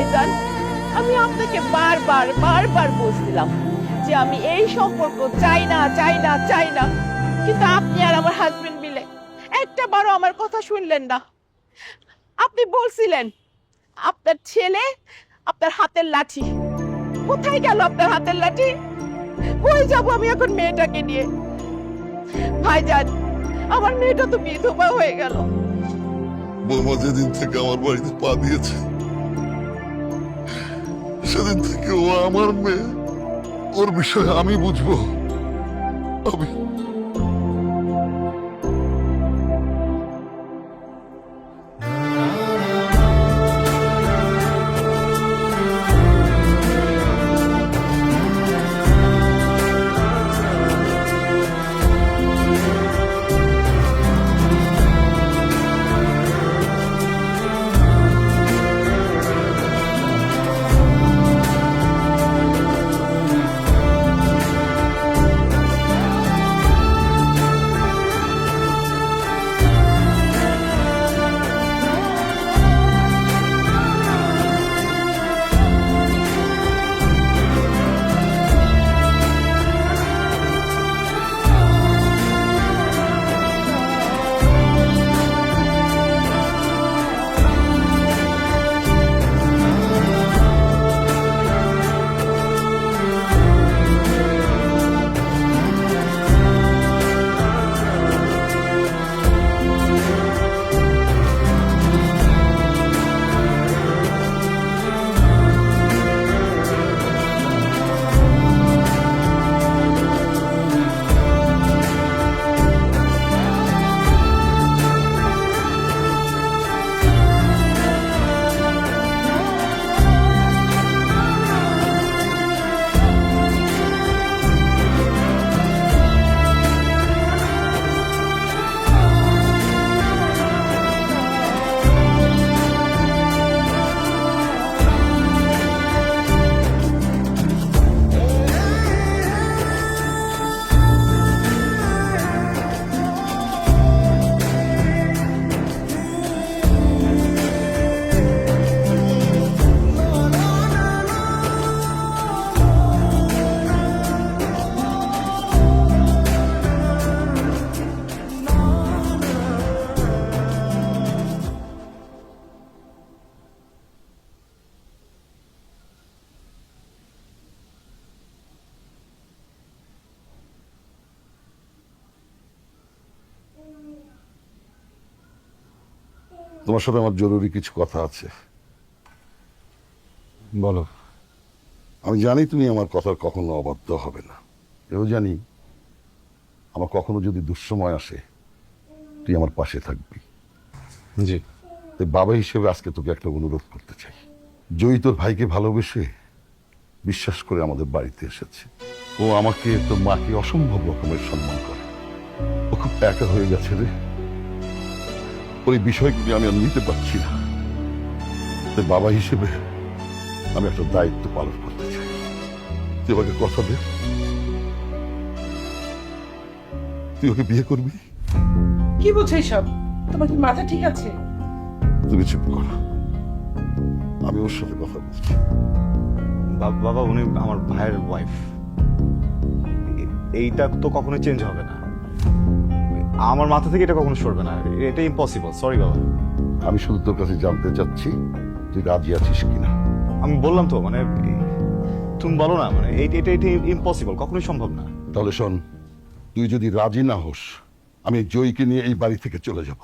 ভাইজান, আমি আপনাকে বারবার বারবার বলছিলাম যে আমি এই সম্পর্ক চাই না চাই না চাই না, কিন্তু আপনি আর আমার হাজবেন্ড মিলে একটা বারও আমার কথা শুনলেন না। আপনি বলছিলেন আপনার ছেলে আপনার হাতের লাঠি। কোথায় গেল আপনার হাতের লাঠি? কই যাব আমি এখন মেয়েটাকে নিয়ে? ভাইজান, আমার মেয়েটা তো বিধবা হয়ে গেল। বৌমা যেদিন থেকে আমার বাড়িতে পা দিয়েছে সেদিন থেকে ও আমার মেয়ে, ওর বিষয়ে আমি বুঝবো। আমি তোমার সাথে আমার জরুরি কিছু কথা আছে। বলো। আমি জানি তুমি আমার কথার কখনো অবাধ্য হবে না, এও জানি আমার কখনো যদি দুঃসময় আসে তুই আমার পাশে থাকবি। জি। তাই বাবা হিসেবে আজকে তোকে একটা অনুরোধ করতে চাই। জয়ী তোর ভাইকে ভালোবেসে বিশ্বাস করে আমাদের বাড়িতে এসেছে। ও আমাকে, তোর মাকে অসম্ভব রকমের সম্মান করে। ও খুব একা হয়ে গেছে রে, ওই বিষয়গুলি আমি আর নিতে পারছি না। তাই বাবা হিসেবে আমি একটা দায়িত্ব পালন করতে চাই। তুই আমাকে কথা দে, তুই ওকে বিয়ে করবি। কি বলছো এইসব? তোমার কি মাথা ঠিক আছে? তুমি চুপ করো, আমি ওর সাথে কথা বলছি। বাবা, উনি আমার ভাইয়ের ওয়াইফ। এইটা তো কখনো চেঞ্জ হবে না। আমার মাথা থেকে এটা কখনো সরবে না। এটা ইম্পসিবল। সরি বাবা। আমি শুধু তোর কাছে জানতে চাচ্ছি তুই রাজি আছিস কিনা। আমি বললাম তো, মানে তুমি বলো না, মানে এটা ইম্পসিবল, কখনোই সম্ভব না। তাহলে শোন, তুই যদি রাজি না হোস আমি জয়ীকে নিয়ে এই বাড়ি থেকে চলে যাব।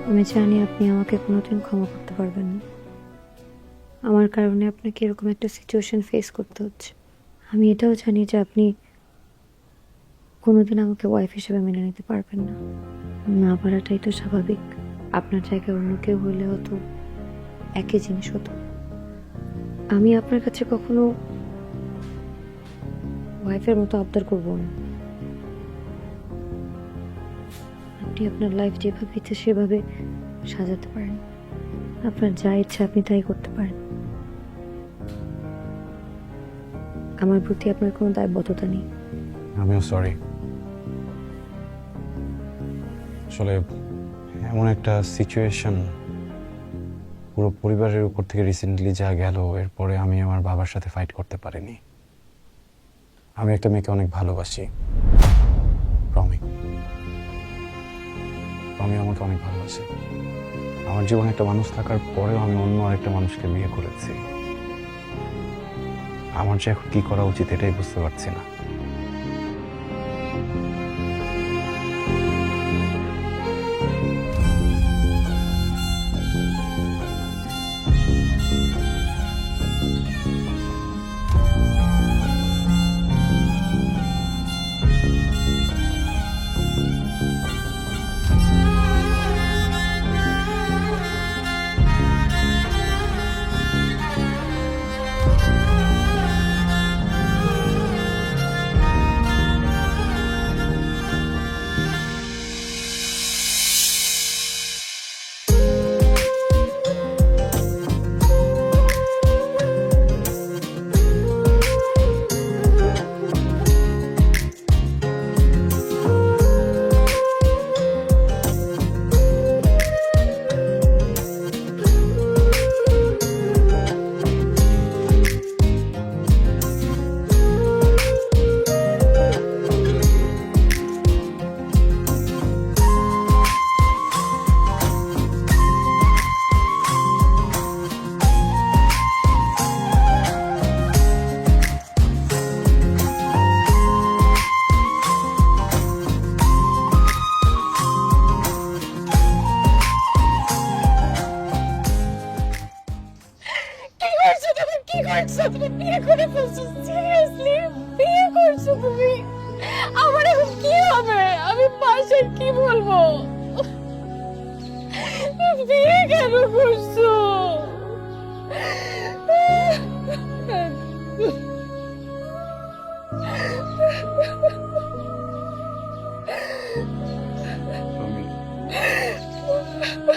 আমি জানি আপনি আমাকে কোনোদিন ক্ষমা করতে পারবেন না, আমার কারণে আপনাকে এরকম একটা সিচুয়েশন ফেস করতে হচ্ছে। আমি এটাও জানি যে আপনি কোনোদিন আমাকে ওয়াইফ হিসেবে মেনে নিতে পারবেন না। না পারাটাই তো স্বাভাবিক। আপনার জায়গায় অন্য কেউ হলে হতো একই জিনিস হতো। আমি আপনার কাছে কখনো ওয়াইফের মতো আবদার করবো না। আপনি আপনার লাইফ যেভাবে ইচ্ছে সেভাবে সাজাতে পারেন। আপনার যা ইচ্ছা আপনি তাই করতে পারেন। আমার প্রতি আপনার কোনো দায়বদ্ধতা নেই। আমিও সরি। আসলে এমন একটা সিচুয়েশন পুরো পরিবারের উপর থেকে রিসেন্টলি যা গেল, এরপরে আমি আমার বাবার সাথে ফাইট করতে পারিনি। আমি একটা মেয়েকে অনেক ভালোবাসি, রমি। রমি আমাকে অনেক ভালোবাসে। আমার জীবনে একটা মানুষ থাকার পরেও আমি অন্য আরেকটা মানুষকে বিয়ে করেছি। আমার যে এখন কি করা উচিত এটাই বুঝতে পারছি না। কি করছো তুমি? কি করছো তুমি? বিয়ে করে ফেলছো? সিরিয়াসলি বিয়ে করছো তুমি? আমার এখন কি হবে? আমি পাশে কি বলবো? বিয়ে কেন করছো?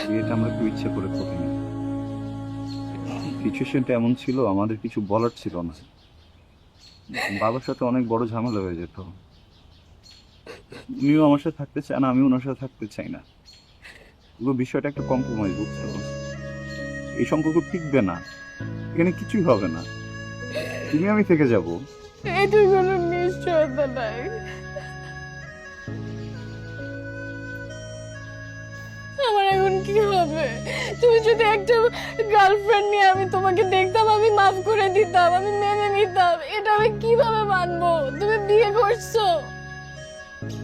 বিয়েটা আমরা কেউ ইচ্ছে করে করিনি। সিচুয়েশনটা এমন ছিল, আমাদের কিছু বলার ছিল না। বাবার সাথে অনেক বড় ঝামেলা হয়ে যেত। উনিও আমার সাথে থাকতে চায় না, আমিও ওনার সাথে থাকতে চাই না। পুরো বিষয়টা একটা কম্প্রোমাইজ, বুঝছো? এই সম্পর্ক টিকবে না, এখানে কিছুই হবে না। তুমি আমি থেকে যাব। এটার কোনো নিশ্চয়তা নাই। আমার এখন কি হবে? তুমি যদি একটা গার্লফ্রেন্ড নিয়ে আমি তোমাকে দেখতাম, আমি মাফ করে দিতাম, আমি মেনে নিতাম। এটা আমি কিভাবে মানবো? তুমি বিয়ে করছো,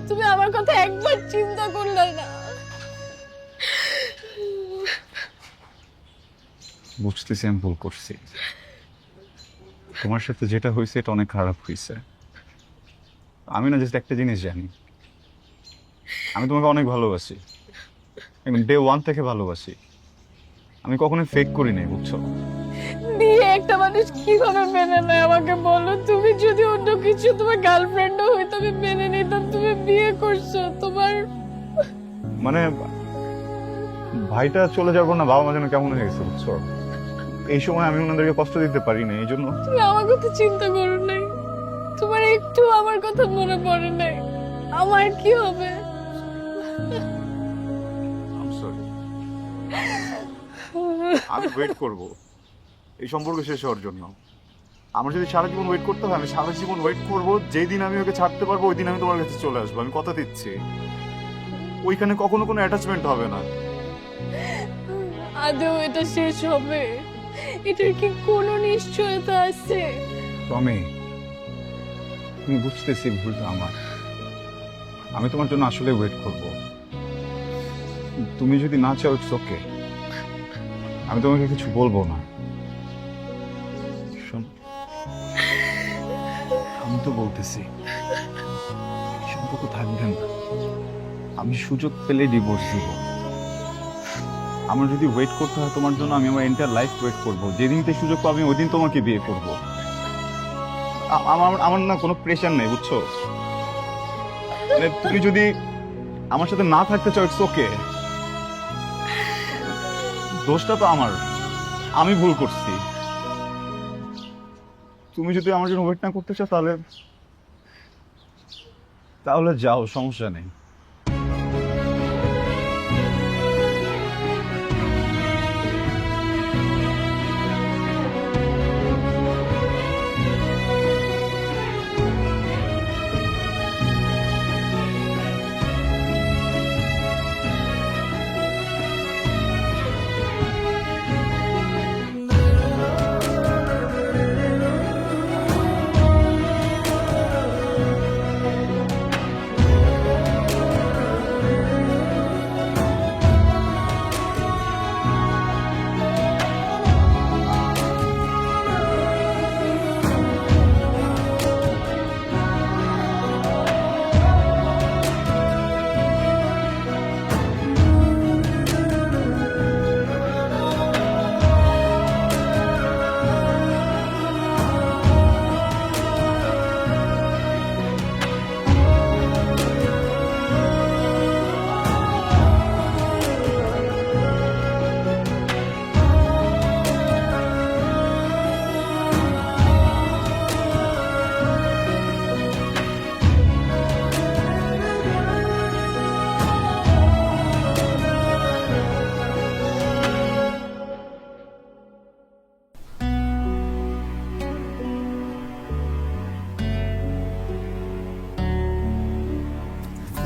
তুমি আমার কথা একবার চিন্তা করলে না? বুঝতেছি আমি ভুল করছি। তোমার সাথে যেটা হয়েছে এটা অনেক খারাপ হয়েছে। আমি না জাস্ট একটা জিনিস জানি, আমি তোমাকে অনেক ভালোবাসি, একদম ডে ওয়ান থেকে ভালোবাসি। আমি কখনোই ফেক করি নাই, বুঝছো? বিয়ে একটা মানুষ কিভাবে মেনে নেয় আমাকে বলো? তুমি যদি অন্য কিছু তোমার গার্লফ্রেন্ডও হইতো আমি মেনে নিতাম। তুমি বিয়ে করছো, তোমার মানে ভাইটা চলে যাবো না, বাবা মা যেন কেমন হয়ে গেছে, বুঝছো? এই সময় আমি ওনাদেরকে কষ্ট দিতে পারি না, এই জন্য তুমি আমার কথা চিন্তা করো নাই। তোমার একটু আমার কথা মনে পড়ে নাই। আমার কি হবে? আমি ওয়েট করব এই সম্পর্ক শেষ হওয়ার জন্য। আমার যদি সারা জীবন ওয়েট করতে হয়, আমি সারা জীবন ওয়েট করব। যেই দিন আমি ওকে ছাড়তে পারবো ওই দিন আমি তোমার কাছে চলে আসবো, আমি কথা দিচ্ছি। ওইখানে কখনো কোনো অ্যাটাচমেন্ট হবে না। আদৌ এটা শেষ হবে? এটার কি কোনো নিশ্চয়তা আছে? টমি, তুমি বুঝতেছি ভুলটা আমার। আমি তোমার জন্য আসলে ওয়েট করব। তুমি যদি না চাও ইটস ওকে, আমি তোমাকে কিছু বলবো না। তো বলতেছি সম্পর্ক থাকবে না। আমি সুযোগ পেলে ডিভোর্স দিব। আমার যদি ওয়েট করতে হয় তোমার জন্য, আমি আমার এন্টার লাইফ ওয়েট করব। যেদিনতে সুযোগ পাবো আমি ওই দিন তোমাকে বিয়ে করব। আমার আমার না কোনো প্রেশার নেই, বুঝছো? মানে তুমি যদি আমার সাথে না থাকতে চাও, ইটস ওকে। দোষটা তো আমার, আমি ভুল করছি। তুমি যদি আমার জন্য ওয়েট না করতে চাও তাহলে তাহলে যাও, সমস্যা নেই।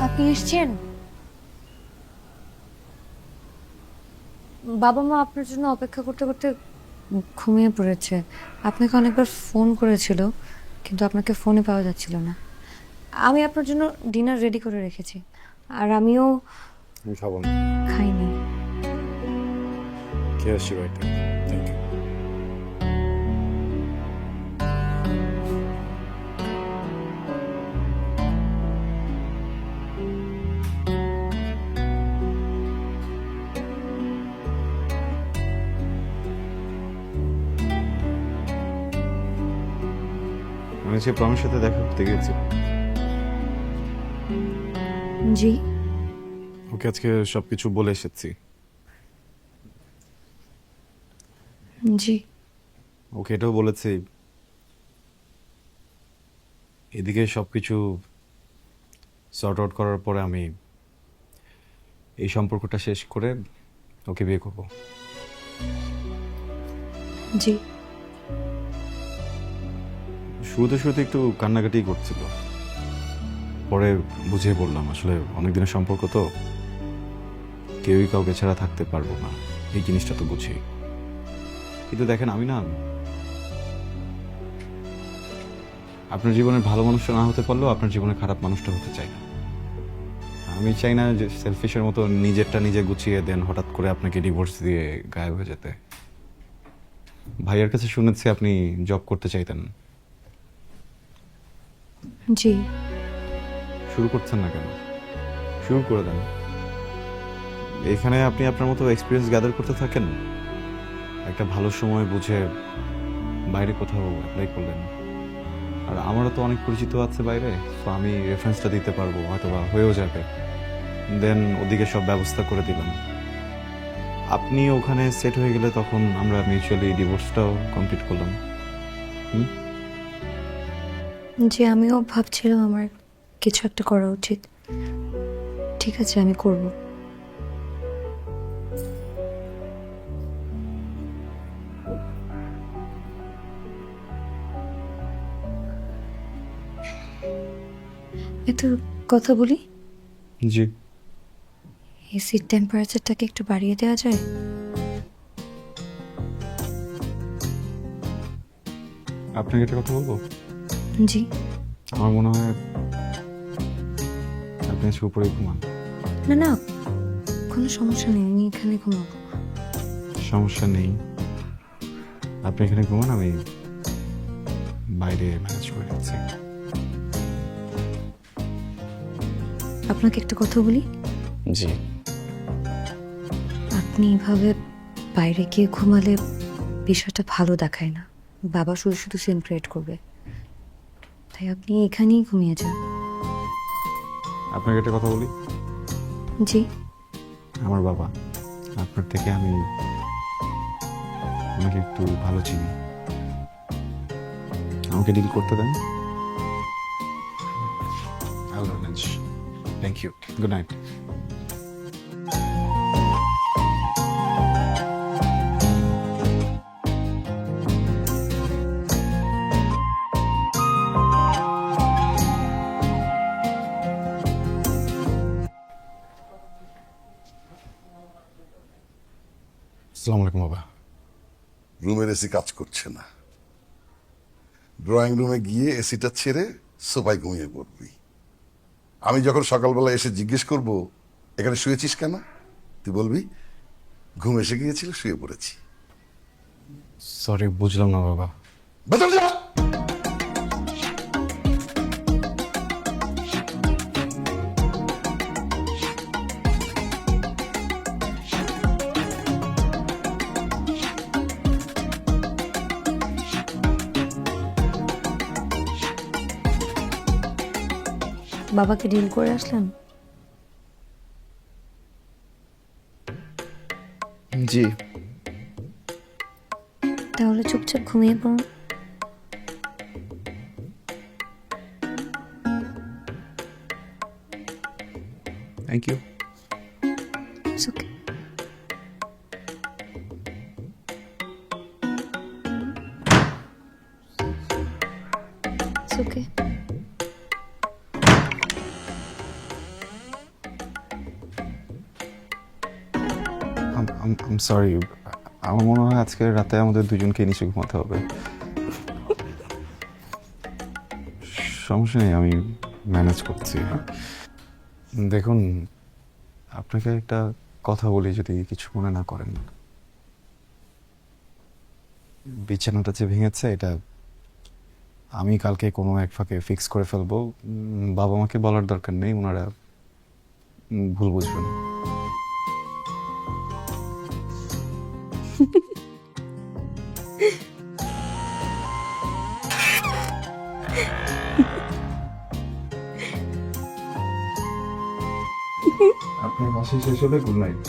আপনি এসছেন? বাবা মা আপনার জন্য অপেক্ষা করতে করতে ঘুমিয়ে পড়েছে। আপনাকে অনেকবার ফোন করেছিল, কিন্তু আপনাকে ফোনে পাওয়া যাচ্ছিল না। আমি আপনার জন্য ডিনার রেডি করে রেখেছি, আর আমিও আমি খাবো না। খাইনি। কে আসছি বাড়িতে? Thank you. আমি সে প্রমের সাথে দেখা করতে গেছি। জি। ওকে আজকে সবকিছু বলে এসেছি। জি। ওকে এটাও বলেছি এদিকে সবকিছু সর্ট আউট করার পরে আমি এই সম্পর্কটা শেষ করে ওকে বিয়ে করব। জি। শুরুতে একটু কান্নাকাটি করছিল, পরে বুঝিয়ে বললাম আসলে অনেক দিনের সম্পর্ক তো, কেউই কাউকে ছাড়া থাকতে পারবো না, এই জিনিসটা তো বুঝি। কিন্তু দেখেন আমি না আপনার জীবনের ভালো মানুষটা না হতে পারলেও আপনার জীবনে খারাপ মানুষটা হতে চাই না। আমি চাই না যে সেলফিশের মতো নিজেরটা নিজে গুছিয়ে দেন হঠাৎ করে আপনাকে ডিভোর্স দিয়ে গায়েব হয়ে যেতে। ভাইয়ার কাছে শুনেছি আপনি জব করতে চাইতেন। জি। শুরু করছেন না কেন? শুরু করে দেন। এখানে আপনি আপনার মতো এক্সপিরিয়েন্স গ্যাদার করতে থাকেন, একটা ভালো সময় বুঝে বাইরে কোথাও অ্যাপ্লাই করলেন। আর আমারও তো অনেক পরিচিত আছে বাইরে, তো আমি রেফারেন্সটা দিতে পারবো, হয়তো বা হয়েও যাবে। দেন ওদিকে সব ব্যবস্থা করে দিলাম। আপনি ওখানে সেট হয়ে গেলে তখন আমরা মিউচুয়ালি ডিভোর্সটাও কমপ্লিট করলাম। জি, আমিও ভাবছিলাম আমার কিছু একটা করা উচিত। ঠিক আছে, আমি করব। একটু কথা বলি। জি। এসির টেম্পারেচারটাকে একটু বাড়িয়ে দেওয়া যায়? আপনাকে একটা কথা বলবো? জি। আমার মনে হয় আপনি আজকে উপরে ঘুমান। না না, কোনো সমস্যা নেই, আমি এখানে ঘুমাবো। সমস্যা নেই, আপনি এখানে ঘুমান, আমি বাইরে ম্যানেজ করে দিচ্ছি। আপনাকে একটা কথা বলি, জি। আপনি এভাবে বাইরে গিয়ে ঘুমালে বিষয়টা ভালো দেখায় না। বাবা শুধু শুধু সিন ক্রিয়েট করবে, তাই আপনি এখানেই ঘুমিয়ে যান। আপনাকে একটা কথা বলি, জি। আমার বাবা আপনার থেকে আমি আমাকে একটু ভালো চিনি, আমাকে ডিল করতে দেন। আল্লাহ হাফেজ। Thank you, good night. আসসালামু আলাইকুম বাবা। রুমের এসি কাজ করছে না, ড্রয়িং রুমে গিয়ে এসিটা ছেড়ে সোফায় ঘুমিয়ে পড়বি। আমি যখন সকালবেলা এসে জিজ্ঞেস করব এখানে শুয়েছিস কেন, তুই বলবি ঘুম এসে গিয়েছিল, শুয়ে পড়েছি। সরি, বুঝলাম না বাবা। ভেতরে যা। বাবাকে ডিল করে আসলেন? জি। তাহলে চুপচাপ ঘুমিয়ে পড়ুন। Thank you. It's okay. It's okay. I'm sorry, আমার মনে হয় আজকে রাতে আমাদের দুজনকে নিচে ঘুমাতে হবে। সমস্যা নেই, আমি ম্যানেজ করছি। দেখুন, আপনাকে একটা কথা বলি, যদি কিছু মনে না করেন। বিছানাটা যে ভেঙেছে এটা আমি কালকে কোনো এক ফাঁকে ফিক্স করে ফেলবো। বাবা মাকে বলার দরকার নেই, ওনারা ভুল বুঝবেন। আপনার বাসায় শেষ হলে গুড নাইট।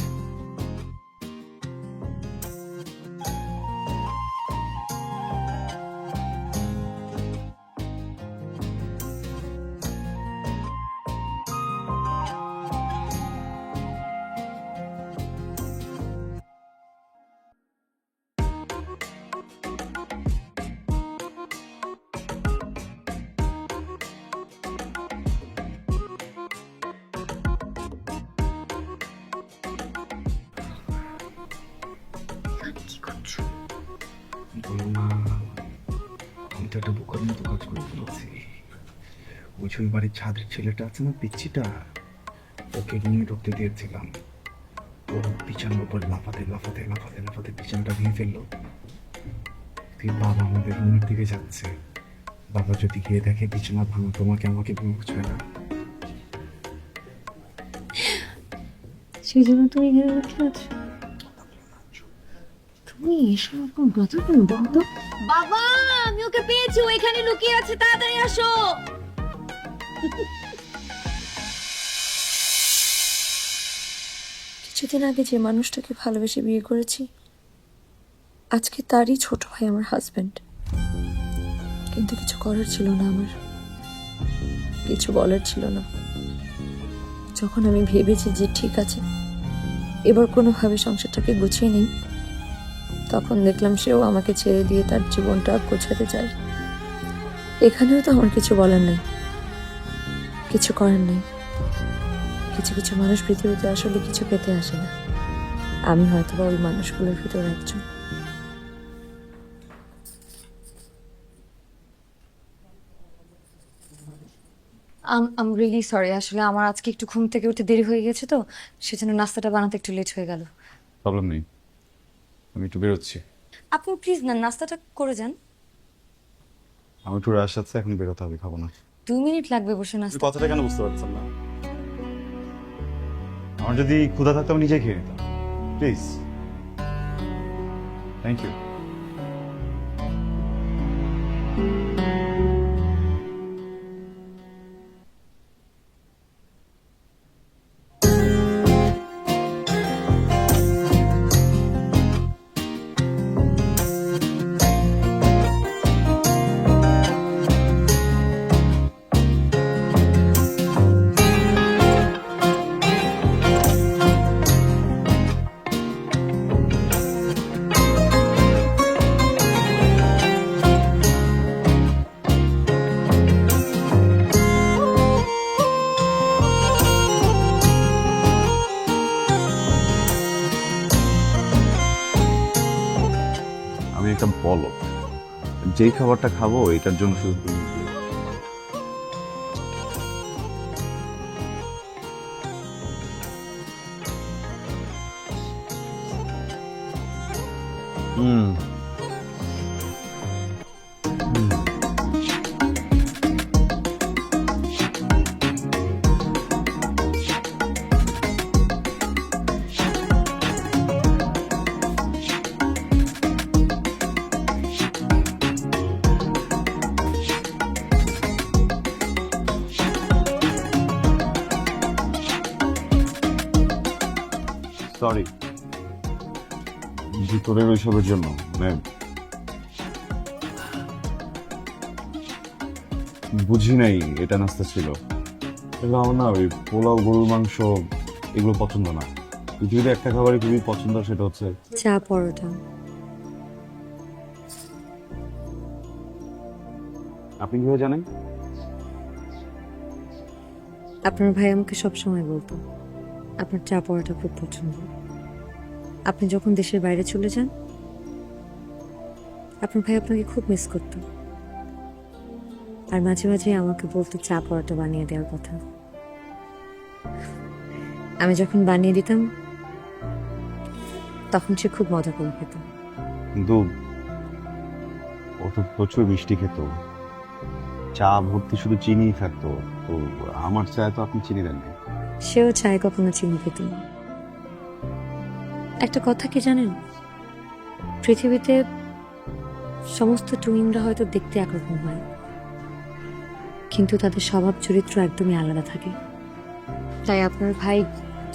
বলো না, আমি তো একটা বোকার মতো কাজ করে ফেলেছি। ওই যে ওই বাড়ির ছাদের ছেলেটা আছে না, পিচ্ছিটা, ওকে রুমে ঢুকতে দিয়েছিলাম। ও বিছানার উপর লাফাতে লাফাতে লাফাতে লাফাতে বিছানাটা ভেঙে ফেললো। তুই বাবা আমাদের রুমের দিকে যাচ্ছে, বাবা যদি গিয়ে দেখে বিছানা ভাঙা, তোমাকে আমাকে বুঝবে না। সেই জন্য তুমি এখানে লুকিয়ে আছো? তুমি এসব এখন কথা কেন বলতো? বাবা, আমি ওকে পেয়েছি, ও এখানে লুকিয়ে আছে, তাড়াতাড়ি আসো। কিছুদিন আগে যে মানুষটাকে ভালোবেসে বিয়ে করেছি, আজকে তারই ছোট ভাই আমার হাজবেন্ড। কিন্তু কিছু করার ছিল না, আমার কিছু বলার ছিল না। যখন আমি ভেবেছি যে ঠিক আছে, এবার কোনোভাবে সংসারটাকে গুছিয়ে নিই, তখন দেখলাম সেও আমাকে ছেড়ে দিয়ে তার জীবনটা গোছাতে চায়। এখানেও তো আমার কিছু বলার নেই, কিছু করার নেই। কিছু কিছু মানুষ পৃথিবীতে আসলে কিছু পেতে আসে না। আমি হয়তো বা ওই মানুষগুলোর ভিতর একজন। আম রিয়েলি সরি, আসলে আমার আজকে একটু ঘুম থেকে উঠতে দেরি হয়ে গেছে, তো সেজন্য নাস্তাটা বানাতে একটু লেট হয়ে গেল। প্রবলেম নেই, আমি একটু বেরোচ্ছি। আপনি প্লিজ না নাস্তাটা করে যান। আমি একটু রাশ আছে, এখন বেরোতে হবে, খাবো না। 2 মিনিট লাগবে বসে নাস্তা। কথাটা কেন বুঝতে পারছেন না? আমার যদি ক্ষুধা থাকতো আমি নিজেই খেয়ে নিতাম। প্লিজ। Thank you. আমি একটা বলদ, যেই খাবারটা খাবো এটার জন্য শুধু তুমি। হুম। সরি ভিতরের ওইসবের জন্য, মানে বুঝি নাই এটা নাস্তা ছিল। এগুলো আমার না ওই পোলাও, গরুর মাংস এগুলো পছন্দ না। পৃথিবীতে একটা খাবারই খুবই পছন্দ, সেটা হচ্ছে চা পরোটা। আপনি কিভাবে জানেন? আপনার ভাই আমাকে সবসময় বলতো আপনার চা পরোটা খুব পছন্দ। আপনি যখন দেশের বাইরে চলে যান আপনার ভাই আপনাকে খুব মিস করতো, আর মাঝে মাঝে আমাকে বলতো চা পরোটা বানিয়ে দেওয়ার কথা। আমি যখন বানিয়ে দিতাম তখন সে খুব মজা করে খেত। কিন্তু ও তো প্রচুর মিষ্টি খেত, চা ভর্তি শুধু চিনিই থাকতো। তো আমার চায় তো আপনি চিনি দেন না। সেও চায় কখনো চিনি খেত না। একটা কথা কি জানেন, পৃথিবীতে সমস্ত টুইনরা হয়তো দেখতে একরকম হয়, কিন্তু তাদের স্বভাব চরিত্র একদমই আলাদা থাকে। তাই আপনার ভাই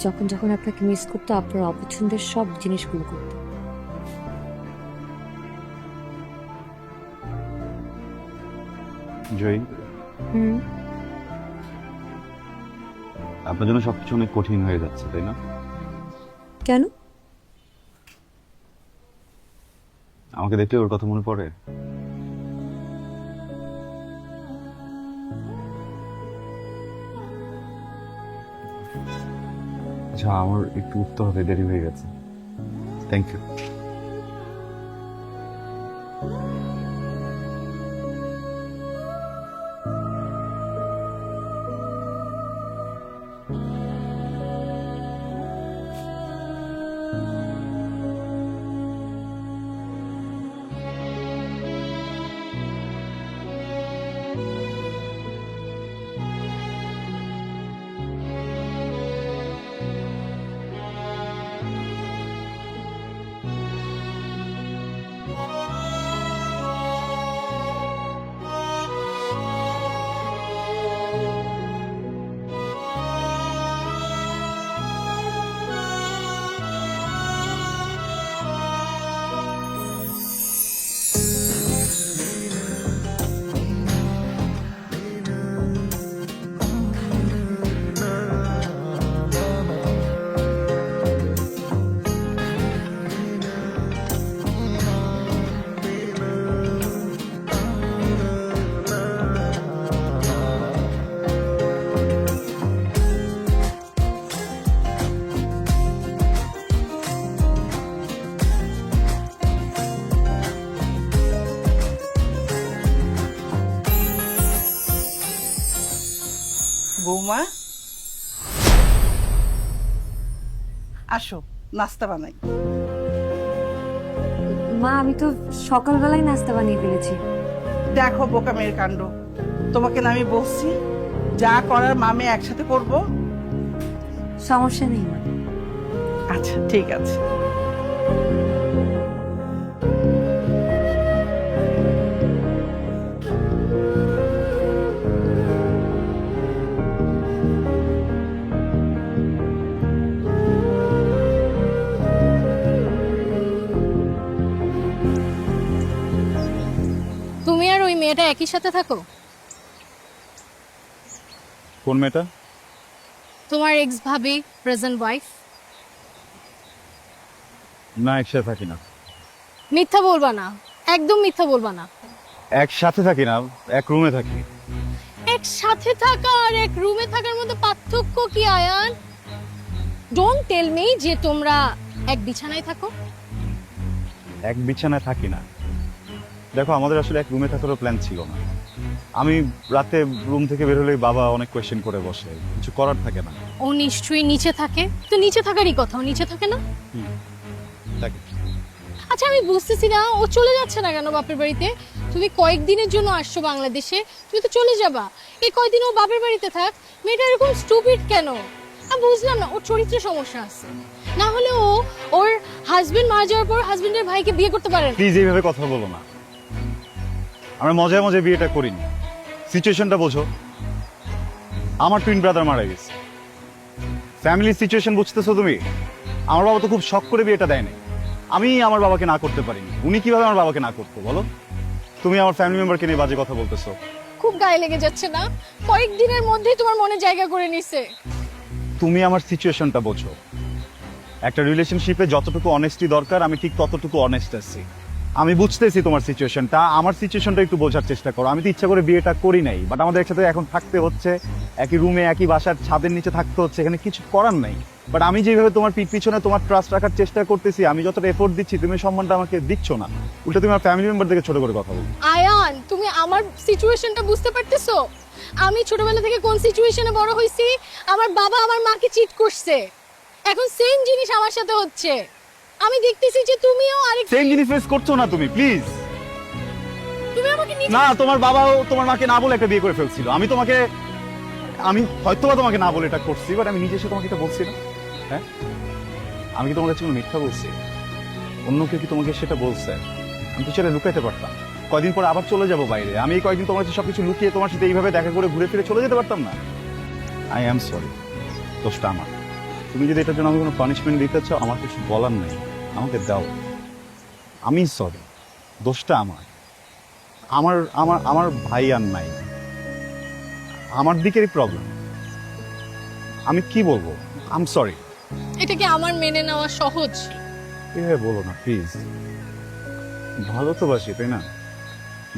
যখন যখন আপনাকে মিস করতো আপনার অপছন্দের সব জিনিসগুলো করতো। জয়ী, হুম, আপনার জন্য সবকিছু অনেক কঠিন হয়ে যাচ্ছে, তাই না? কেন? আমাকে দেখলে ওর কথা মনে পড়ে? আচ্ছা, আমার একটু উঠতে হবে, দেরি হয়ে গেছে। Thank you. বৌমা আসো, নাস্তা বানাই। মা, আমি তো সকালবেলায় নাস্তা বানিয়ে ফেলেছি। দেখো বোকা মেয়ের কাণ্ড, তোমাকে না আমি বলছি যা করার মামে একসাথে করব। সমস্যা নেই। আচ্ছা ঠিক আছে। তুমি আর ওই মেয়েটা একই সাথে থাকো? কোন মেয়েটা? তোমার এক্স ভাবি, প্রেজেন্ট ওয়াইফ? না, একসাথে থাকি না। মিথ্যা বলবা না, একদম মিথ্যা বলবা না। একসাথে থাকি না, এক রুমে থাকি। একসাথে থাকা আর এক রুমে থাকার মধ্যে পার্থক্য কি আয়ান? ডোন্ট টেল মি যে তোমরা এক বিছানায় থাকো। এক বিছানায় থাকি না। দেখো, আমাদের আসলে এক রুমে থাকারও প্ল্যান ছিল না। আমি রাতে রুম থেকে বের হলেই বাবা অনেক কোয়েশ্চেন করে বসে, কিছু করার থাকে না। ও নিশ্চয়ই নিচে থাকে, তো নিচে থাকারই কথা, ও নিচে থাকে না? থাকে। আচ্ছা আমি বুঝতেছি না, ও চলে যাচ্ছে না কেন বাপের বাড়িতে? তুমি কয়েকদিনের জন্য আসছো বাংলাদেশে, তুমি তো চলে যাবা। এই কয়েকদিন ও বাপের বাড়িতে থাক। মেয়েটা এরকম স্টুপিড কেন? আমি বুঝলাম না, ওর চরিত্রে সমস্যা আছে। না হলে ও ওর হাজবেন্ড মারা যাওয়ার পর হাজবেন্ডের ভাইকে বিয়ে করতে পারে না। প্লিজ এইভাবে কথা বলো না। আমরা মজায় মজায় বিয়েটা করিনি। সিচুয়েশনটা বোঝো। আমার টুইন ব্রাদার মারা গেছে। ফ্যামিলি সিচুয়েশন বুঝতেছো তুমি? আমার বাবা তো খুব শখ করে বিয়েটা দেয়নি। আমি আমার বাবাকে না করতে পারিনি। উনি কিভাবে আমার বাবাকে না করতো বলো? তুমি আমার ফ্যামিলি মেম্বারকে নিয়ে বাজে কথা বলতেছো। খুব গায়ে লেগে যাচ্ছে না? কয়েকদিনের মধ্যেই তোমার মনে জায়গা করে নিছে। তুমি আমার সিচুয়েশনটা বোঝো। একটা রিলেশনশিপে যতটুকু অনেস্টি দরকার আমি ঠিক ততটুকু অনেস্ট আছি। আমি বুঝতেছি তোমার সিচুয়েশনটা, আমার সিচুয়েশনটা একটু বোঝার চেষ্টা করো। আমি তো ইচ্ছা করে বিয়েটা করি নাই, বাট আমাদের একসাথে এখন থাকতে হচ্ছে, একই রুমে একই বাসার ছাদের নিচে থাকতে হচ্ছে, এখানে কিছু করার নাই। বাট আমি যেভাবে তোমার পিছনে তোমার ট্রাস্ট রাখার চেষ্টা করতেছি, আমি যতটা এফোর্ট দিচ্ছি, তুমি সম্মানটা আমাকে দিচ্ছ না। উল্টা তুমি আমার ফ্যামিলি মেম্বার থেকে ছোট করে কথা বলো। আয়ান, তুমি আমার সিচুয়েশনটা বুঝতে পারতেছো? আমি ছোটবেলা থেকে কোন সিচুয়েশনে বড় হইছি? আমার বাবা আমার মাকে চিট করছে, এখন সেম জিনিস আমার সাথে হচ্ছে। আমি দেখতেছি যে তুমিও আরেক সেম জিনিস ফেস করছো না তুমি, প্লিজ। তুমি আমাকে না, তোমার বাবাও তোমার মাকে না বলে একটা বিয়ে করে ফেলছিল। আমি হয়তোবা তোমাকে না বলে এটা করছি, বাট আমি নিজে এসে তোমাকে এটা বলছি না। হ্যাঁ, আমি কি তোমার কাছে কোনো মিথ্যা বলছি? অন্য কেউ কি তোমাকে সেটা বলছে? আমি তো সেটা লুকাইতে পারতাম। কয়দিন পর আবার চলে যাবো বাইরে। আমি এই কয়েকদিন তোমার কাছে সবকিছু লুকিয়ে তোমার সাথে এইভাবে দেখা করে ঘুরে ফিরে চলে যেতে পারতাম না? আই অ্যাম সরি, দোষটা আমার। তুমি যদি এটার জন্য আমাকে কোনো পানিশমেন্ট দিতে চাও, আমার কিছু বলার নেই, আমাকে দাও। আমি সরি, দোষটা আমার। আমার আমার আমার ভাই আর নাই, আমার দিকেরই প্রবলেম। আমি কি বলবো? I am sorry. এটা কি আমার মেনে নেওয়া সহজ? এভাবে বলো না প্লিজ। ভালো তো বাসি, তাই না?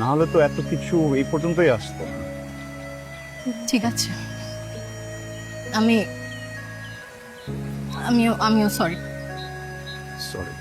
না হলে তো এত কিছু এই পর্যন্তই আসতো না। ঠিক আছে, আমিও সরি। সরি।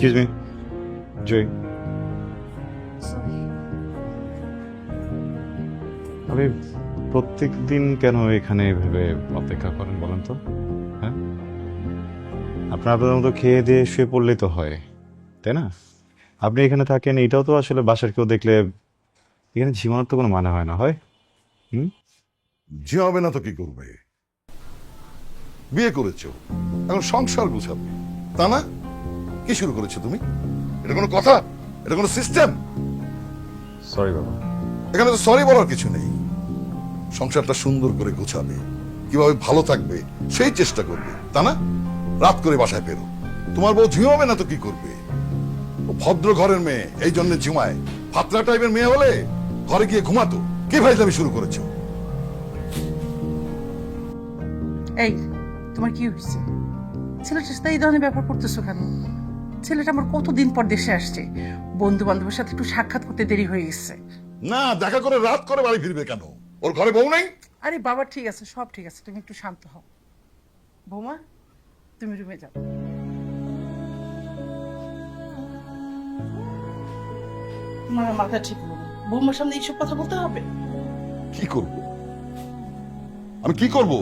এক্সকিউজ মি, জয়। আপনি প্রত্যেক দিন কেন এখানে এভাবে অপেক্ষা করেন বলেন তো? হ্যাঁ, আপনার মতো খেয়ে দিয়ে শুয়ে পড়লেই তো হয়, তাই না? আপনি এখানে থাকেন, এটাও তো আসলে বাসার কেউ দেখলে এখানে ঝিমানোর তো কোনো মানে হয় না, হয়? ঝিমাবে না তো কি করবে? বিয়ে করেছো, এখন সংসার গুছাবে, তা না? কি শুরু করেছো তুমি? এটা কোনো কথা? এটা কোনো সিস্টেম? সরি বাবা, এখানে তো সরি বলার কিছু নেই। সংসারটা সুন্দর করে গোছাবে, কিভাবে ভালো থাকবে সেই চেষ্টা করবে, তা না? রাত করে বাসায় ফেরো, তোমার বউ ঝিমাবে না তো কি করবে? ও ভদ্র ঘরের মেয়ে, এই জন্য ঝিমায়। ফাতরা টাইপের মেয়ে হলে ঘরে গিয়ে ঘুমাতো। কি ফাইজলামি শুরু করেছো? এই, তোমার কি হয়েছে? ছেলেটার সাথে এই ধরনের ব্যাপার করতেছো কেন? ছেলেটা আমার কতদিন পর দেশে আসছে, বন্ধু বান্ধবের সাথে একটু সাক্ষাৎ করতে দেরি হয়ে গেছে। না, দেখা করে রাত করে বাড়ি ফিরবে কেন? ওর ঘরে বউ নেই? আরে বাবা, ঠিক আছে, সব ঠিক আছে, তুমি একটু শান্ত হও। বৌমা, তুমি রুমে যাও। তোমার মাথা ঠিক নেই, বৌমার সামনে এইসব কথা বলতে হবে? কি করব আমি, কি করব?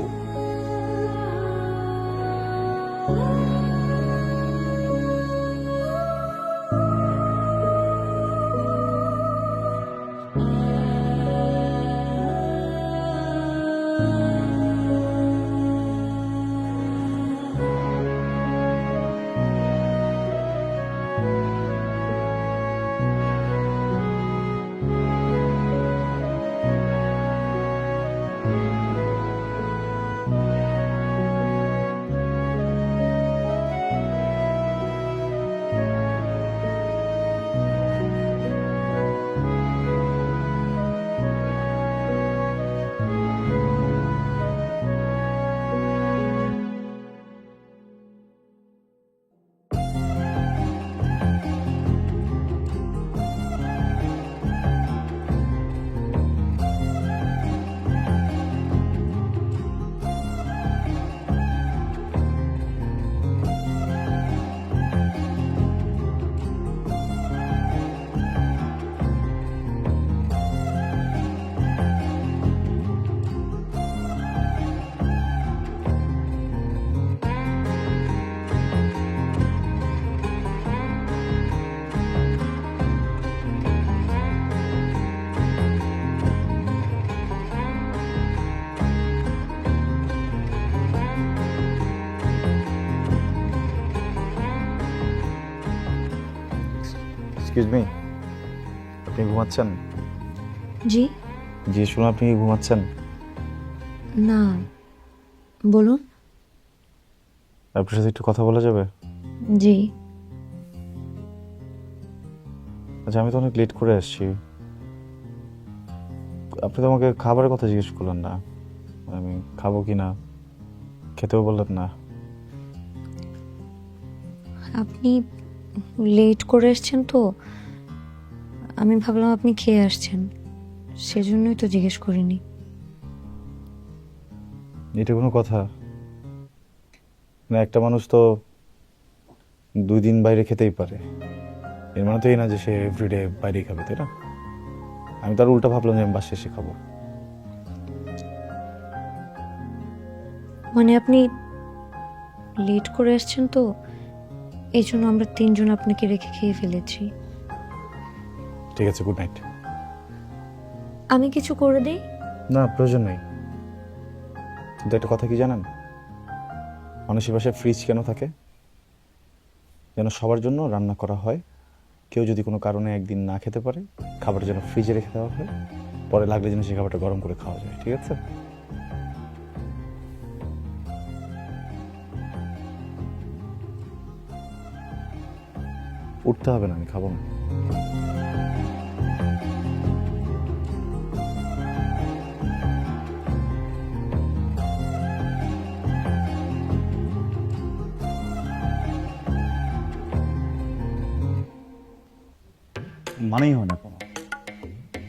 এক্সকিউজ মি, আপনি ঘুমাচ্ছেন? জি জি, শুনুন, আপনি কি ঘুমাচ্ছেন? না, বলুন। আপনার সাথে একটু কথা বলা যাবে? জি। আচ্ছা, আমি তো অনেক লেট করে আসছি, আপনি তো আমাকে খাবারের কথা জিজ্ঞেস করলেন না, আমি খাবো কি না, খেতেও বললেন না। আপনি লেট করে এসছেন তো, আমি ভাবলাম আপনি খেয়ে আসছেন, সেজন্যই তো জিজ্ঞেস করিনি। এটা কোনো কথা না, একটা মানুষ তো 2 দিন বাইরে খেতেই পারে, এর মানে তো এই না যে সে এভরিডে বাইরেই খাবে, তাই না? আমি তার উল্টা ভাবলাম যে আমি বাসায় এসে খাবো। মানে আপনি লেট করে এসছেন তো, এই জন্য আমরা 3 জন আপনাকে রেখে খেয়ে ফেলেছি। ঠিক আছে, গুড নাইট। আমি কিছু করে দিই? না, প্রয়োজন নেই, কিন্তু একটা কথা কি জানেন, মানুষের বাসায় ফ্রিজ কেন থাকে? যেন সবার জন্য রান্না করা হয়, কেউ যদি কোনো কারণে একদিন না খেতে পারে, খাবার যেন ফ্রিজে রেখে দেওয়া হয়, পরে লাগলে যেন সেই খাবারটা গরম করে খাওয়া যায়, ঠিক আছে? উঠতে হবে না, আমি খাবো না। মানেই হয় না, কোনো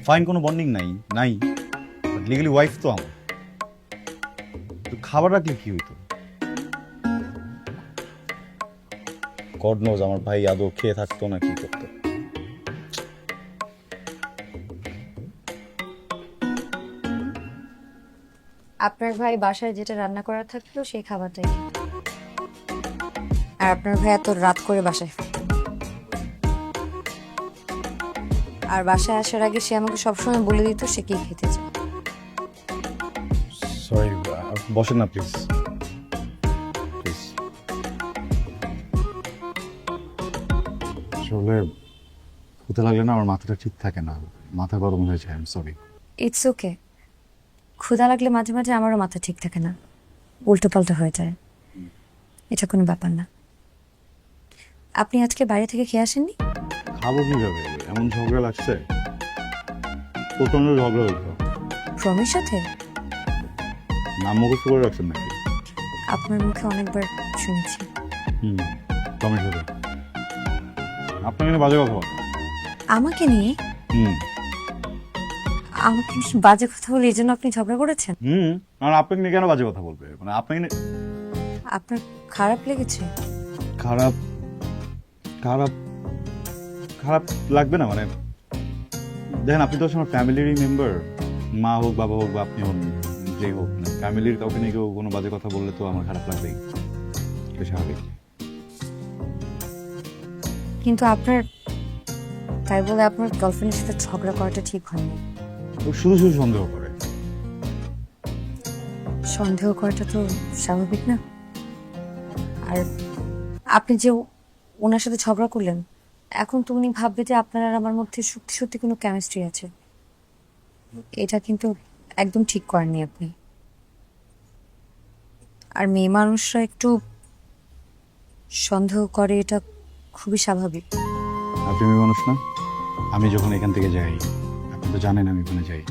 ফাইন কোনো বন্ডিং নাই নাই, লিগালি ওয়াইফ তো আমার, তো খাবার রাখলে কি হইতো? গড নোজ আমার ভাই আদৌ খেয়ে থাকতো না কি করতো। আপনার ভাই বাসায় যেটা রান্না করা থাকতো সেই খাবারটাই খেত। আর আপনার ভাই এত রাত করে বাসায় ফিরত। আর বাসায় আসার আগে সে আমাকে সবসময় বলে দিত সে কি খেতে চায়। সরি, বসেন না প্লিজ প্লিজ। আসলে হতে লাগলে না আমার মাথাটা ঠিক থাকে না, মাথা গরম হয়ে যায়, I am sorry. It's okay. ক্ষুধা লাগলে মাঝে মাঝে আমারও মাথা ঠিক থাকে না, উল্টো পাল্টা হয়ে যায়। এটা কোনো ব্যাপার না। আপনি আজকে বাইরে থেকে খেয়ে আসেননি? খাবো কিভাবে, এমন ঝগড়া লাগছে, প্রচন্ড ঝগড়া হইতো। প্রমের সাথে? নাম মুখস্থ করে রাখছেন নাকি? আপনার মুখে অনেকবার শুনেছি। টমের সাথে আপনার এখানে বাজে কথা বলে। আমাকে নিয়ে? আমাকে নিয়ে বাজে কথা বলে এই জন্য আপনি ঝগড়া করেছেন? আর আপনাকে নিয়ে কেন বাজে কথা বলবে, মানে আপনাকে নিয়ে আপনার খারাপ লেগেছে? খারাপ খারাপ খারাপ লাগবে না, মানে দেখেন আপনি তো আমার ফ্যামিলিরই মেম্বার, মা হোক বাবা হোক বা আপনি হন যে হোক, মানে ফ্যামিলির কাউকে নিয়ে কেউ কোনো বাজে কথা বললে তো আমার খারাপ লাগবেই, এটা স্বাভাবিক। কিন্তু আপনার তাই বলে আপনার গার্লফ্রেন্ডের সাথে ঝগড়া করাটা ঠিক হয়নি। ও শুধু শুধু সন্দেহ করে। সন্দেহ করাটা তো স্বাভাবিক না? আর আপনি যে ওনার সাথে ঝগড়া করলেন, এখন তো উনি ভাববে যে আপনার আর আমার মধ্যে সত্যি সত্যি কোনো কেমিস্ট্রি আছে। এটা কিন্তু একদম ঠিক করেননি আপনি। আর মেয়ে মানুষরা একটু সন্দেহ করে, এটা খুবই স্বাভাবিক। আপনি মেয়ে মানুষ না? আমি যখন এখান থেকে যাই, আপনি তো জানেন আমি ওখানে যাই,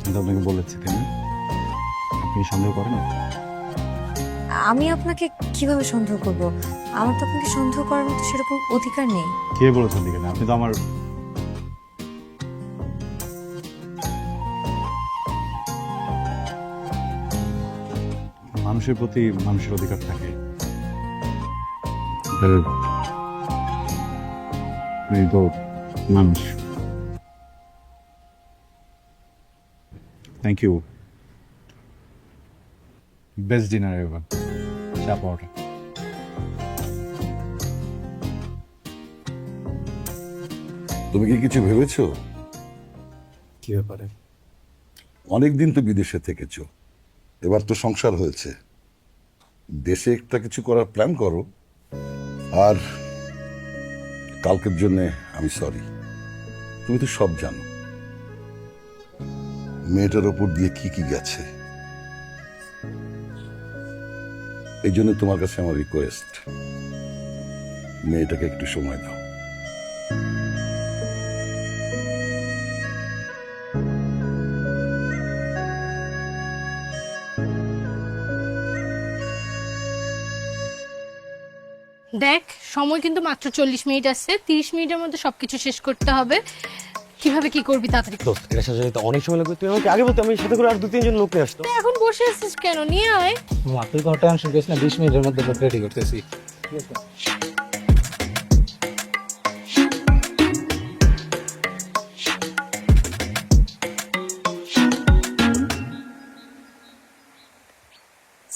কিন্তু আপনাকে বলেছি তাই না? আপনি সন্দেহ করেন না? আমি আপনাকে কিভাবে সন্দেহ করব? আমার তো আপনাকে সন্দেহ করার মতো সেরকম অধিকার নেই। কে বলেছেন দিকে না? আপনি তো আমার মানুষের প্রতি মানুষের অধিকার থাকে। এই তো মানুষ। Thank you. Best dinner ever. চা পাওয়াটা। তুমি কি কিছু ভেবেছো? কি ব্যাপারে? অনেকদিন তো বিদেশে থেকেছো, এবার তো সংসার হয়েছে, দেশে একটা কিছু করার প্ল্যান করো। আর কালকের জন্য আমি সরি, তুমি তো সব জানো মেয়েটার ওপর দিয়ে কি কি গেছে। এই জন্য তোমার কাছে আমার রিকোয়েস্ট, মেয়েটাকে একটু সময় দাও। দেখ, সময় কিন্তু মাত্র 40 মিনিট আছে, 30 মিনিটের মধ্যে সবকিছু শেষ করতে হবে। কিভাবে কি করবি তাড়াতাড়ি কর। দোস্ত এটা সাথে তো অনেক সময় লাগবে, তুই আমাকে আগে বলতে আমি সাথে করে আর 2-3 জন লোক নিয়ে আসতো। তুই এখন বসে আছিস কেন? নিয়ে আয়। তুই কোনো টেনশন করিস না, 20 মিনিটের মধ্যে রেডি করতেছি।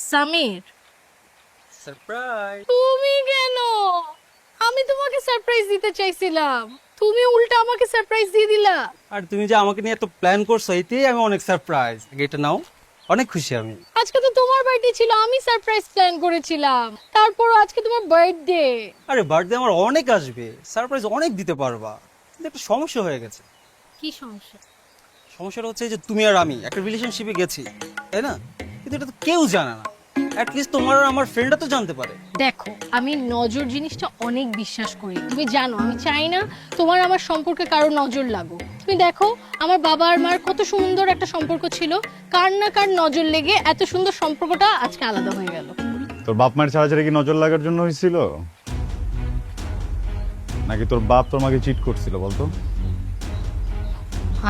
সামির, সারপ্রাইজ। তুমি কেন? আমি তোমাকে সারপ্রাইজ দিতে চাইছিলাম, তুমি উল্টা আমাকে সারপ্রাইজ দিয়ে দিলা। আর তুমি যে আমাকে নিয়ে এত প্ল্যান করছো, এতেই আমি অনেক সারপ্রাইজ। এটা নাও, অনেক খুশি আমি। আজকে তো তোমার বার্থডে ছিল, আমি সারপ্রাইজ প্ল্যান করেছিলাম, তারপর আজকে তোমার বার্থডে। আরে বার্থডে আমার অনেক আসবে, সারপ্রাইজ অনেক দিতে পারবা, কিন্তু একটা সমস্যা হয়ে গেছে। কি সমস্যা? সমস্যাটা হচ্ছে যে তুমি আর আমি একটা রিলেশনশিপে গেছি, তাই না? কিন্তু এটা তো কেউ জানে না, অ্যাটলিস্ট তোমার আর আমার ফ্রেন্ডরা তো জানতে পারে। দেখো, আমি নজর জিনিসটা অনেক বিশ্বাস করি, তুমি জানো আমি চাই না তোমার আমার সম্পর্কে কারো নজর লাগো। তুমি দেখো আমার বাবা আর মার কত সুন্দর একটা সম্পর্ক ছিল, কার না কার নজর লেগে এত সুন্দর সম্পর্কটা আজকে আলাদা হয়ে গেল। তোর বাপ মায়ের ছাড়াছাড়ি কি নজর লাগার জন্য হয়েছিল, নাকি তোর বাপ তোর মাকে চিট করছিল বলতো?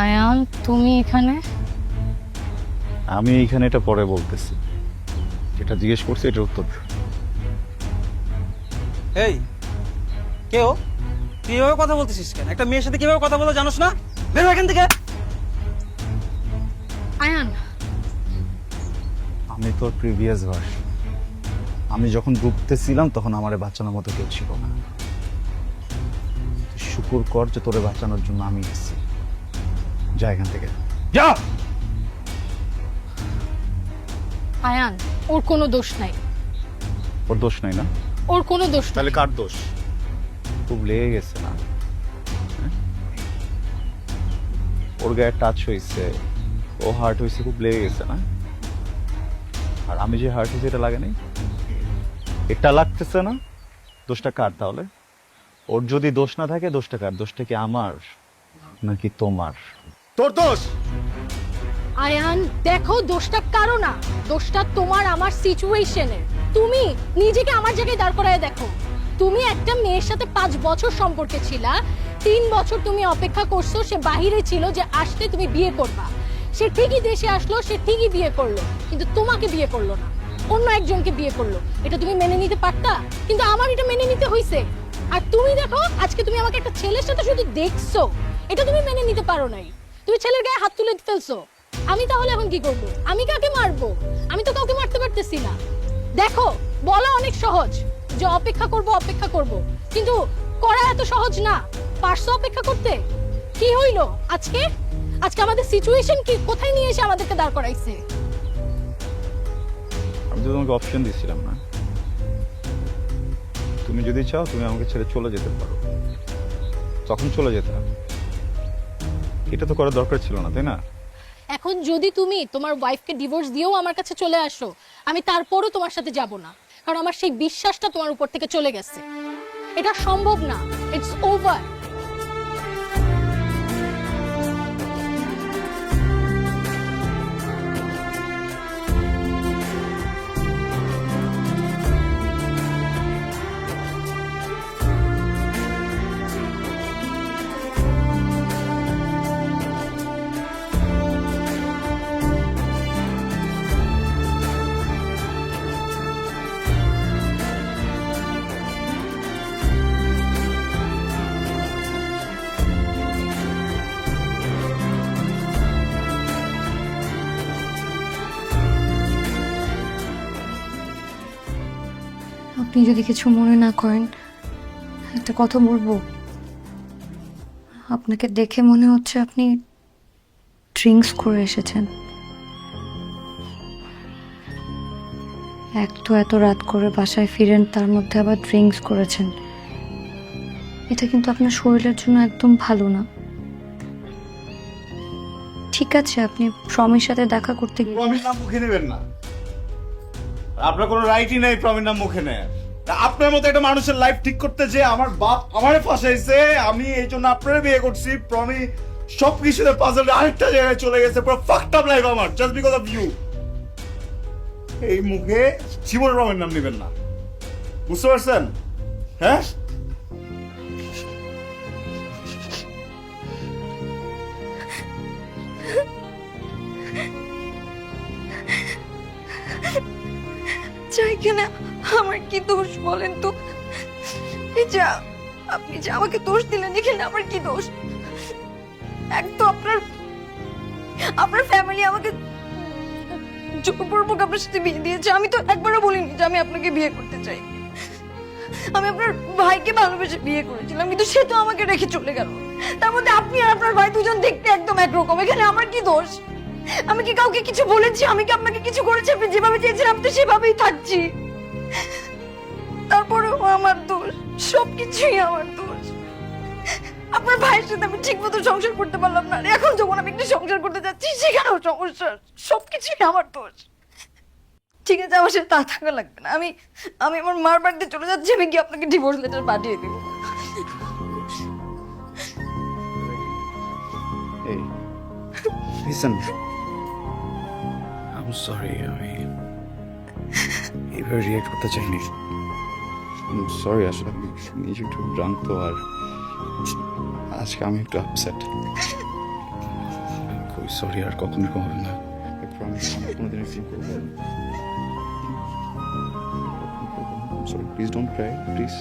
আয়ান, তুমি এখানে? আমি এইখানে এটা পরে বলতেছি, যেটা জিজ্ঞেস করছি এটার উত্তর দে। এই কেউ তুই এভাবে কথা বলতেছিস কেন? একটা মেয়ের সাথে কিভাবে কথা বলে জানোস না? বের হ এখান থেকে। আয়ান, আমি তোর প্রিভিয়াস ভার্সন। আমি যখন ডুবতেছিলাম তখন আমারে বাঁচানোর মতো কেউ ছিল না। তুই শুকুর কর যে তোরে বাঁচানোর জন্য আমি এসেছি। যা এখান থেকে, যা। আয়ান, ওর কোনো দোষ নাই। ওর দোষ নাই না? ওর কোনো দোষ নাই। তাহলে কার দোষ? খুব লেগে গেছে না? ওর গায়ে টাচ হয়েছে, ও হার্ট হয়েছে, খুব লেগে গেছে না? আর আমি যে হার্ট হয়েছে এটা লাগে নাই, এটা লাগতেছে না, দোষটা কার তাহলে? ওর যদি দোষ না থাকে দোষটা কার? দোষটা কি আমার নাকি তোমার? তোর দোষ। আয়ান দেখো, দোষটা কারো না, দোষটা তোমার আমার সিচুয়েশনের। তুমি নিজেকে আমার জায়গায় দাঁড় করায় দেখো। তুমি একটা মেয়ের সাথে 5 বছর সম্পর্কে ছিলা, 3 বছর তুমি অপেক্ষা করছো, সে বাহিরে ছিল যে আসলে তুমি বিয়ে করবা। সে ঠিকই দেশে আসলো, সে ঠিকই বিয়ে করলো, কিন্তু তোমাকে বিয়ে করলো না, অন্য একজনকে বিয়ে করলো। এটা তুমি মেনে নিতে পারতা, কিন্তু আমার এটা মেনে নিতে হয়েছে। আর তুমি দেখো, আজকে তুমি আমাকে একটা ছেলের সাথে শুধু দেখছো, এটা তুমি মেনে নিতে পারো নাই। তুমি ছেলের গায়ে হাত তুলে ফেলছো। আমি তাহলে এখন কি করব? আমি কাকে মারবো? আমি তো কাউকে মারতে পারতেছি না। দেখো, বলা অনেক সহজ যে অপেক্ষা করব, কিন্তু করা এত সহজ না। পারছো অপেক্ষা করতে? কি হইলো আজকে? আজকে আমাদের সিচুয়েশন কি, কোথায় নিয়ে এসে আমাদেরকে দাঁড় করাইছে? আমি তো তোমাকে অপশন দিচ্ছিলাম না? তুমি যদি চাও তুমি আমাকে ছেড়ে চলে যেতে পারো, তখন চলে যেতাম। এটা তো করার দরকার ছিল না, তাই না? এখন যদি তুমি তোমার ওয়াইফকে ডিভোর্স দিয়েও আমার কাছে চলে আসো, আমি তারপরও তোমার সাথে যাব না, কারণ আমার সেই বিশ্বাসটা তোমার উপর থেকে চলে গেছে। এটা সম্ভব না, ইটস ওভার। আপনি যদি কিছু মনে না করেন, একটা কথা বলবো। আপনাকে দেখে মনে হচ্ছে আপনি ড্রিঙ্কস করে এসেছেন। এক তো এত রাত করে বাসায় ফিরেন, তার মধ্যে আবার ড্রিঙ্কস করেছেন। এটা কিন্তু আপনার শরীরের জন্য একদম ভালো না। ঠিক আছে, আপনি প্রমির সাথে দেখা করতে গিয়ে প্রমির নাম মুখে নেবেন না। আপনার কোনো রাইটই নাই প্রমির নাম মুখে নেয়। আপনার মতো একটা মানুষের লাইফ ঠিক করতে যে আমার বাপ আমারে ফাঁসাইছে, আমি এই জন্য আপনারে বিয়ে করছি। প্রমি সবকিছুতে পাজল আরেকটা জায়গায় চলে গেছে, পুরো ফাকড আপ লাইফ আমার, জাস্ট বিকজ অফ ইউ। এই মুখে জীবন প্রমির নাম নেবেন না, বুঝতে পারছেন? হ্যাঁ, চাই কিনা আমার কি দোষ বলেন তো? এই যে আপনি যে আমাকে দোষ দিলেন, এখানে আমার কি দোষ? এক তো আপনার ফ্যামিলি আমাকে জোরপূর্বক আপনার সাথে বিয়ে দিয়েছে। আমি তো একবারও বলিনি যে আমি আপনাকে বিয়ে করতে চাই। আমি আপনার ভাইকে ভালোবেসে বিয়ে করেছিলাম, কিন্তু সে তো আমাকে রেখে চলে গেল। তার মধ্যে আপনি আর আপনার ভাই দুজন দেখতে একদম একরকম। এখানে আমার কি দোষ? আমি কি কাউকে কিছু বলেছি? আমি কি আপনাকে কিছু করেছি? আপনি যেভাবে চেয়েছিলেন আমি তো সেভাবেই থাকছি। তারপরেও আমার দোষ, সবকিছুই আমার দোষ। আপনার ভাইয়ের সাথে আমি ঠিক মতো সংসার করতে পারলাম না, আর এখন যখন আমি একটু সংসার করতে যাচ্ছি সেখানেও সমস্যা। সবকিছুই আমার দোষ। ঠিক আছে, আমার সাথে তা থাকা লাগবে না। আমি আমার মার বাড়িতে চলে যাচ্ছি। আমি কি আপনাকে ডিভোর্স লেটার পাঠিয়ে দিব? এই লিসেন, আই এম সরি, আমি এইভাবে রিয়েক্ট করতে চাইনি। সরি, আসলে আমি নিজে একটু ভ্রান্ত, আর আজকে আমি একটু আপসেট। খুবই সরি, আর কখনো হবে না। প্রমিস, আমি কোনোদিন এরকম করবো না। Sorry, please don't Cry, please.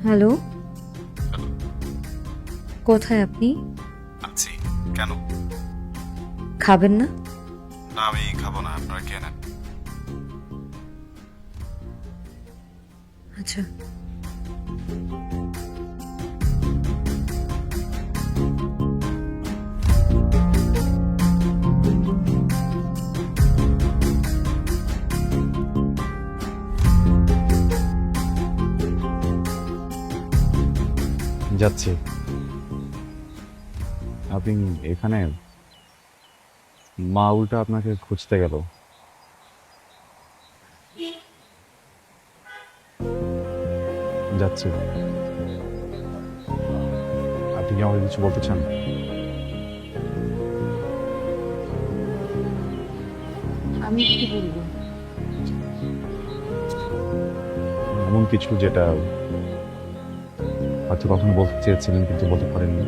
Hello, কোথায় আপনি? আছি। কেন? খাবেন না? না, আমি খাবো না, আপনারা খেয়ে নেন। আচ্ছা। যাচ্ছি। আপনি এখানে? মা উল্টা আপনাকে খুঁজতে গেল। যাচ্ছি। আপনি কি আমাকে কিছু বলতে চান? আমি কি বলবো? এমন কিছু যেটা হয়তো কখনো বলতে চেয়েছিলেন কিন্তু বলতে পারেননি।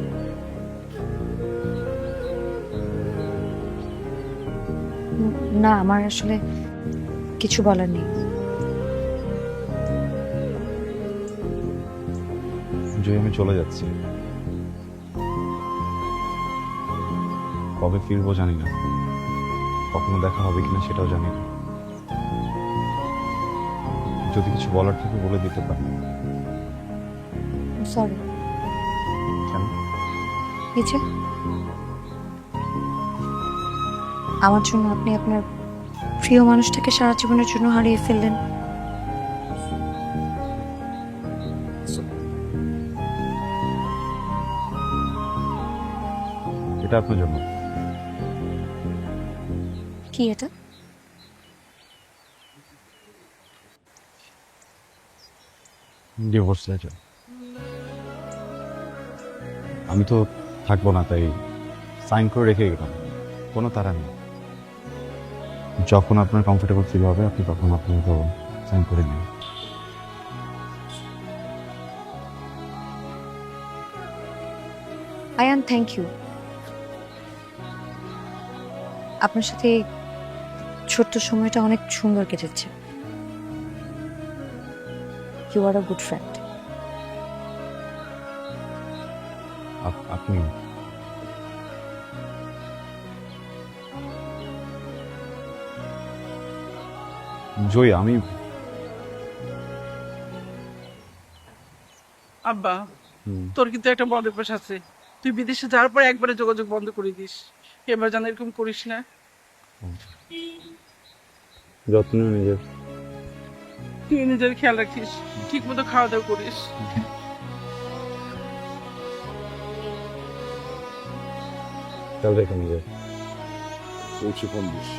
না, আমার আসলে কিছু বলার নেই। জয়, আমি চলে যাচ্ছি। কবে ফিরবো জানি না, কখনো দেখা হবে কিনা সেটাও জানি না। যদি কিছু বলার থাকে বলে দিতে পারি। সরি। কেন? কিছু আমার জন্য আপনি আপনার প্রিয় মানুষটাকে সারা জীবনের জন্য হারিয়ে ফেললেন। এটা আপনার জন্য। কি এটা? Divorce letter. আমি তো থাকবো না, তাই সাইন করে রেখে গেলাম। কোনো তাড়া নেই। যখন আপনার কমফোর্টেবল ফিল হবে আপনি তখন আপনি তো সাইন করে নিন। Ayaan, thank you. আপনার সাথে এই ছোট্ট সময়টা অনেক সুন্দর কেটেছে। You are a good friend. আপনি জয়, আমি আব্বা, তোর কিন্তু একটা বড় অভ্যাস আছে। তুই বিদেশে যাওয়ার পরে একবারে যোগাযোগ বন্ধ করে দিস। এবার যেন এরকম করিস না। যত্ন নিজের। তুই নিজের খেয়াল রাখিস, ঠিক মতো খাওয়া দাওয়া করিস। খেয়াল রেখে নিজের। পৌঁছে ফোন দিস।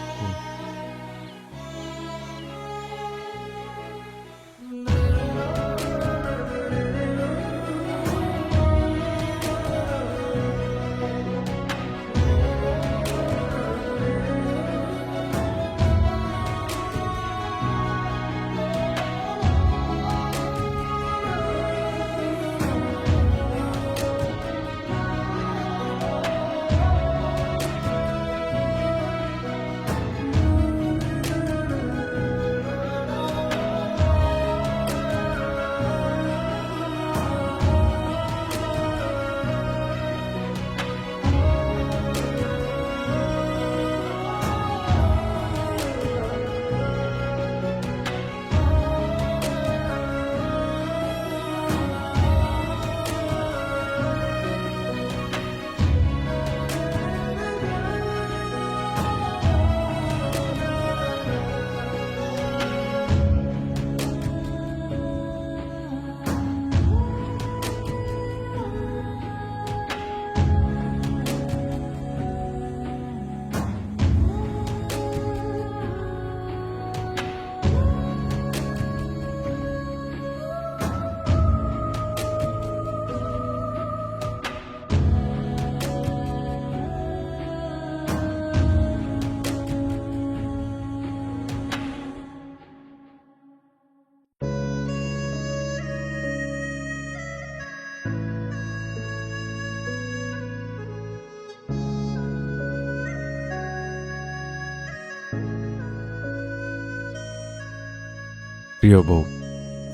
প্রিয় বউ,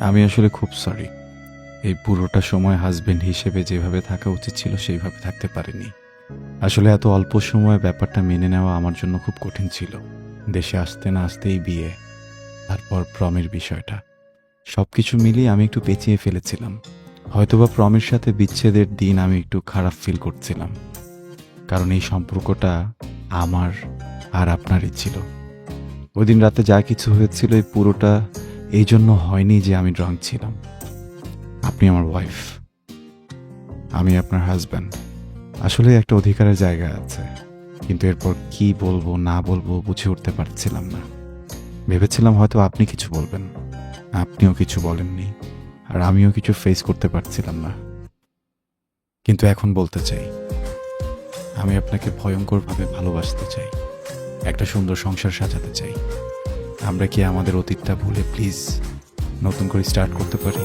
আমি আসলে খুব সরি। এই পুরোটা সময় হাজবেন্ড হিসেবে যেভাবে থাকা উচিত ছিল সেইভাবে থাকতে পারিনি। আসলে এত অল্প সময়ে ব্যাপারটা মেনে নেওয়া আমার জন্য খুব কঠিন ছিল। দেশে আসতে না আসতেই বিয়ে, তারপর প্রমের বিষয়টা, সবকিছু মিলিয়ে আমি একটু পেঁচিয়ে ফেলেছিলাম। হয়তোবা প্রমের সাথে বিচ্ছেদের দিন আমি একটু খারাপ ফিল করছিলাম, কারণ এই সম্পর্কটা আমার আর আপনারই ছিল। ওই দিন রাতে যা কিছু হয়েছিল এই পুরোটা এই জন্য হয়নি যে আমি ড্রাঙ্ক ছিলাম। আপনি আমার ওয়াইফ, আমি আপনার হাজব্যান্ড। আসলে একটা অধিকারের জায়গা আছে, কিন্তু এরপর কি বলবো না বলবো বুঝে উঠতে পারছিলাম না। ভেবেছিলাম হয়তো আপনি কিছু বলবেন, আপনিও কিছু বলেননি, আর আমিও কিছু ফেস করতে পারছিলাম না। কিন্তু এখন বলতে চাই, আমি আপনাকে ভয়ঙ্করভাবে ভালোবাসতে চাই, একটা সুন্দর সংসার সাজাতে চাই। আমরা কি আমাদের অতীতটা ভুলে প্লিজ নতুন করে স্টার্ট করতে পারি?